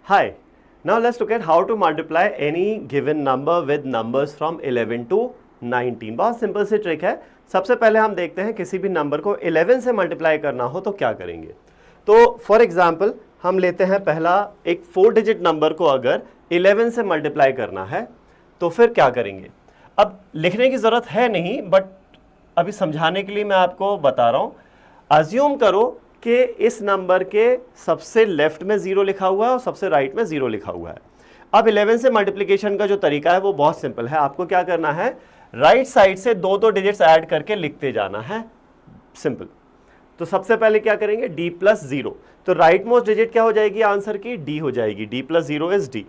Hi, now let's look at how to multiply any given number with numbers from 11 to 19। बहुत simple सी trick है। सबसे पहले हम देखते हैं किसी भी नंबर को 11 से मल्टीप्लाई करना हो तो क्या करेंगे। तो फॉर एग्जाम्पल हम लेते हैं पहला एक 4 डिजिट नंबर को अगर 11 से मल्टीप्लाई करना है तो फिर क्या करेंगे। अब लिखने की ज़रूरत है नहीं, बट अभी समझाने के लिए मैं आपको बता रहा हूँ। अज्यूम करो कि इस नंबर के सबसे लेफ्ट में 0 लिखा हुआ है और सबसे राइट में 0 लिखा हुआ है। अब 11 से मल्टीप्लिकेशन का जो तरीका है वो बहुत सिंपल है। आपको क्या करना है, राइट साइड से दो डिजिट्स ऐड करके लिखते जाना है, सिंपल। तो सबसे पहले क्या करेंगे, d प्लस 0। तो राइट मोस्ट डिजिट क्या हो जाएगी आंसर की, d हो जाएगी। d plus 0 is d।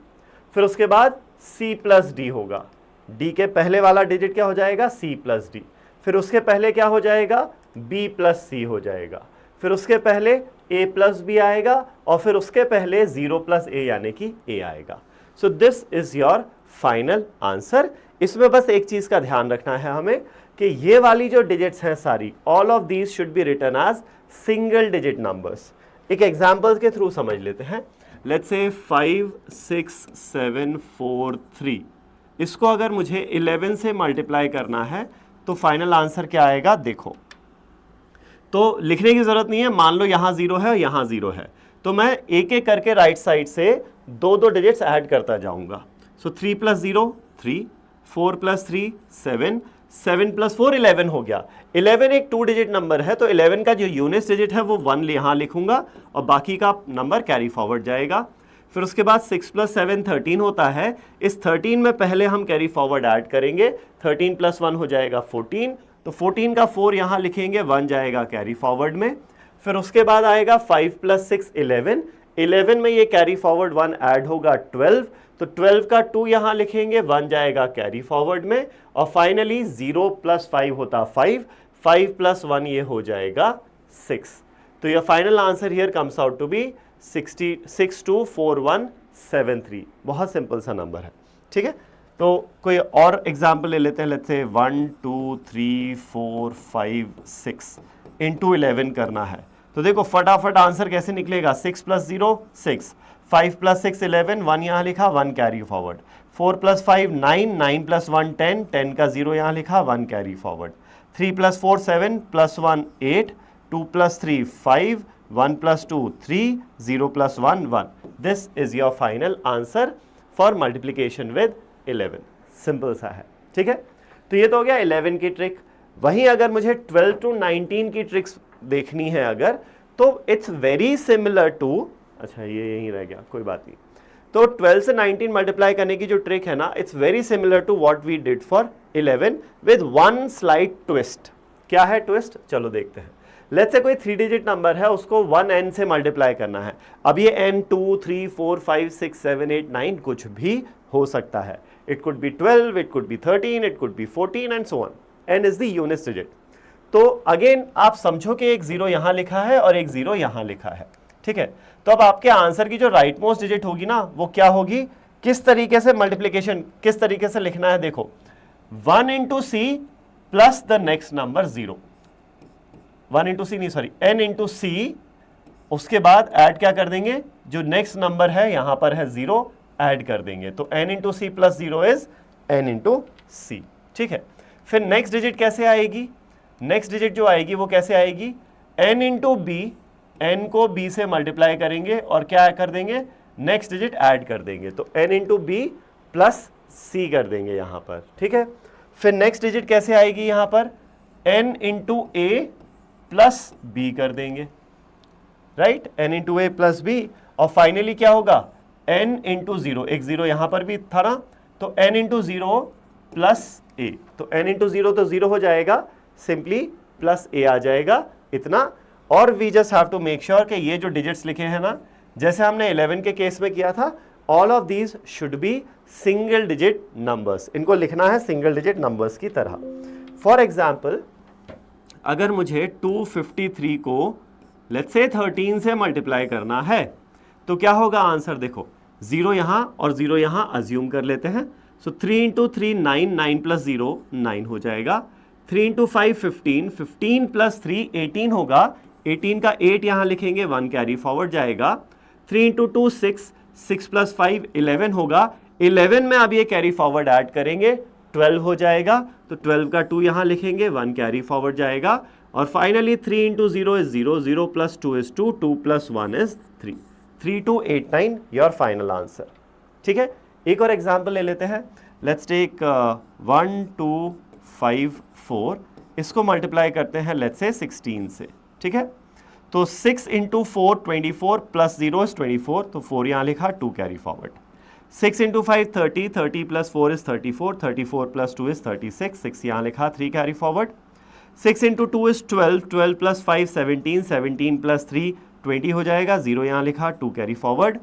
फिर उसके बाद c प्लस d होगा। d के पहले वाला डिजिट क्या हो जाएगा, c प्लस d। फिर उसके पहले क्या हो जाएगा, b प्लस c हो जाएगा। फिर उसके पहले a प्लस बी आएगा और फिर उसके पहले 0 प्लस a यानी कि a आएगा। So this is your final answer. इसमें बस एक चीज का ध्यान रखना है हमें कि ये वाली जो डिजिट्स हैं सारी, all of these should be written as single digit numbers. एक एग्जांपल के थ्रू समझ लेते हैं। लेट्स से 5 6 7 4 3, इसको अगर मुझे 11 से मल्टीप्लाई करना है तो फाइनल आंसर क्या आएगा, देखो। तो लिखने की जरूरत नहीं है, मान लो यहाँ 0 है और यहाँ 0 है, तो मैं एक एक करके राइट साइड से दो डिजिट्स ऐड करता जाऊंगा। सो 3 प्लस 0 3, 4 प्लस 3 7, 7 प्लस 4 11 हो गया। 11 एक 2 डिजिट नंबर है, तो 11 का जो यूनिट डिजिट है वो 1 यहाँ लिखूंगा और बाकी का नंबर कैरी फॉरवर्ड जाएगा। फिर उसके बाद 6 प्लस 7 13 होता है। इस 13 में पहले हम कैरी फॉरवर्ड ऐड करेंगे। 13 प्लस 1 हो जाएगा 14, तो 14 का 4 यहाँ लिखेंगे, 1 जाएगा कैरी फॉरवर्ड में। फिर उसके बाद आएगा 5 प्लस 6 11, 11 में ये कैरी फॉरवर्ड 1 ऐड होगा 12, तो 12 का 2 यहाँ लिखेंगे, 1 जाएगा कैरी फॉरवर्ड में। और फाइनली 0 प्लस 5 होता 5, 5 प्लस 1 ये हो जाएगा 6। तो ये final answer here comes out to be 624173। बहुत सिंपल सा नंबर है, ठीक है। तो कोई और एग्जाम्पल ले लेते हैं। लेट्स से 1 2 3 4 5 6 इंटू 11 करना है, तो देखो फटाफट आंसर कैसे निकलेगा। 6 प्लस 0 6, 5 प्लस 6 11, 1 यहाँ लिखा, 1 कैरी फॉरवर्ड। 4 प्लस 5 9, 9 प्लस 1 10, 10 का 0 यहाँ लिखा, 1 carry forward. 3 plus 4 7 plus 1 8, 2 plus 3 5, 1 plus 2 3, 0 plus 1 1। This is your final answer for multiplication with 11। Simple सा है, ठीक है। तो ये तो हो गया 11 की ट्रिक। वहीं अगर मुझे 12 टू 19 की ट्रिक्स देखनी है अगर, तो इट्स वेरी सिमिलर टू, अच्छा ये यहीं रह गया, कोई बात नहीं। तो 12 से 19 मल्टीप्लाई करने की जो ट्रिक है ना, it's very similar to what we did for 11 with one slight twist. क्या है ट्विस्ट, चलो देखते हैं। लेट्स से कोई 3 डिजिट नंबर है, उसको 1n से मल्टीप्लाई करना है। अब ये n 2 3 4 5 6 7 8 9 कुछ भी हो सकता है। It could be 12, it could be 13, it could be 14 and so on. n is the unit digit. तो अगेन आप समझो कि एक 0 यहाँ लिखा है और एक 0 यहाँ लिखा है, ठीक है। तो अब आपके आंसर की जो राइट मोस्ट डिजिट होगी ना, वो क्या होगी, किस तरीके से मल्टीप्लिकेशन, किस तरीके से लिखना है, देखो 1 into C plus the next number 0, 1 into C नहीं सॉरी n इंटू सी, उसके बाद ऐड क्या कर देंगे, जो नेक्स्ट नंबर है यहाँ पर है 0, ऐड कर देंगे। तो n into C plus 0 is n into C, ठीक है। फिर नेक्स्ट डिजिट कैसे आएगी, नेक्स्ट डिजिट जो आएगी वो कैसे आएगी, n इंटू बी, n को b से मल्टीप्लाई करेंगे और क्या कर देंगे, नेक्स्ट डिजिट ऐड कर देंगे। तो n इंटू बी प्लस सी कर देंगे यहाँ पर, ठीक है। फिर नेक्स्ट डिजिट कैसे आएगी यहाँ पर, n इंटू ए प्लस बी कर देंगे, राइट, n इंटू ए प्लस बी। और फाइनली क्या होगा, n इंटू 0, एक 0 यहाँ पर भी था ना, तो n इंटू 0 प्लस ए, तो n इंटू 0 तो 0 हो जाएगा, सिंपली प्लस ए आ जाएगा, इतना। और we just have to make sure कि ये जो डिजिट्स लिखे हैं ना, जैसे हमने 11 के केस में किया था, all of these should B single digit numbers. इनको लिखना है सिंगल डिजिट नंबर्स की तरह। फॉर एग्जाम्पल अगर मुझे 253 को लेट्स से 13 से मल्टीप्लाई करना है तो क्या होगा आंसर, देखो 0 यहाँ और 0 यहाँ अज्यूम कर लेते हैं। सो 3 इंटू 3 9, 9 प्लस 0 9 हो जाएगा। 3 इंटू 5 15, 15 प्लस 3 18 होगा, 18 का 8 यहाँ लिखेंगे, 1 कैरी फॉरवर्ड जाएगा। 3 इंटू 2 6, 6 प्लस 5 11 होगा। 11 में अब ये कैरी फॉरवर्ड ऐड करेंगे, 12 हो जाएगा, तो 12 का 2 यहाँ लिखेंगे, 1 कैरी फॉरवर्ड जाएगा, और finally 3 into 0 is 0, 0 plus 2 is 2, 2 plus 1 is 3, 3289 your final answer. ठीक है, एक और एग्जाम्पल ले लेते हैं। लेट्स टेक 1 2 5 4, इसको मल्टीप्लाई करते हैं लेट्स से 16 से। ठीक है, तो 6 इंटू 4 24 प्लस 0 इज 24, तो 4 यहाँ लिखा, 2 carry forward. 6 into 5 30, 30 plus 4 is 34, 34 plus 2 is 36, 6 यहाँ लिखा, 3 carry forward. 6 into 2 is 12, 12 plus 5 17, 17 plus 3 20 हो जाएगा, 0 यहाँ लिखा, 2 carry forward.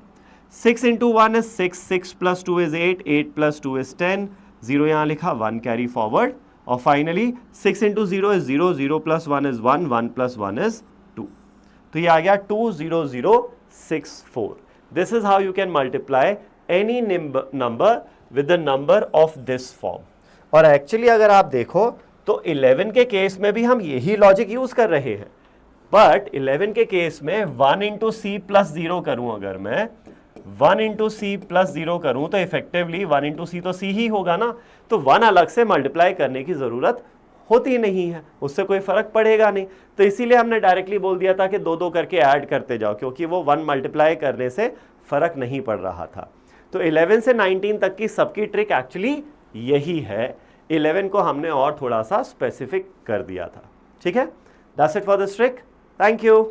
6 into 1 is 6, 6 plus 2 is 8, 8 plus 2 is 10, 0 यहाँ लिखा, 1 कैरी फॉरवर्ड। और finally 6 into 0 is 0, 0 plus 1 is 1, 1 plus 1 is 2, तो ये आ गया 20064। This is how you can multiply any number with the number of this form. और actually अगर आप देखो तो 11 के केस में भी हम यही लॉजिक यूज कर रहे हैं, बट 11 के केस में 1 इंटू सी प्लस 0 करूं, अगर मैं 1 इंटू सी प्लस 0 करूं तो इफेक्टिवली 1 इंटू सी तो सी ही होगा ना, तो 1 अलग से मल्टीप्लाई करने की जरूरत होती नहीं है, उससे कोई फर्क पड़ेगा नहीं। तो इसीलिए हमने डायरेक्टली बोल दिया था कि 2 करके ऐड करते जाओ, क्योंकि वो 1 मल्टीप्लाई करने से फर्क नहीं पड़ रहा था। तो 11 से 19 तक की सबकी ट्रिक एक्चुअली यही है, 11 को हमने और थोड़ा सा स्पेसिफिक कर दिया था। ठीक है, that's it for this trick, thank you.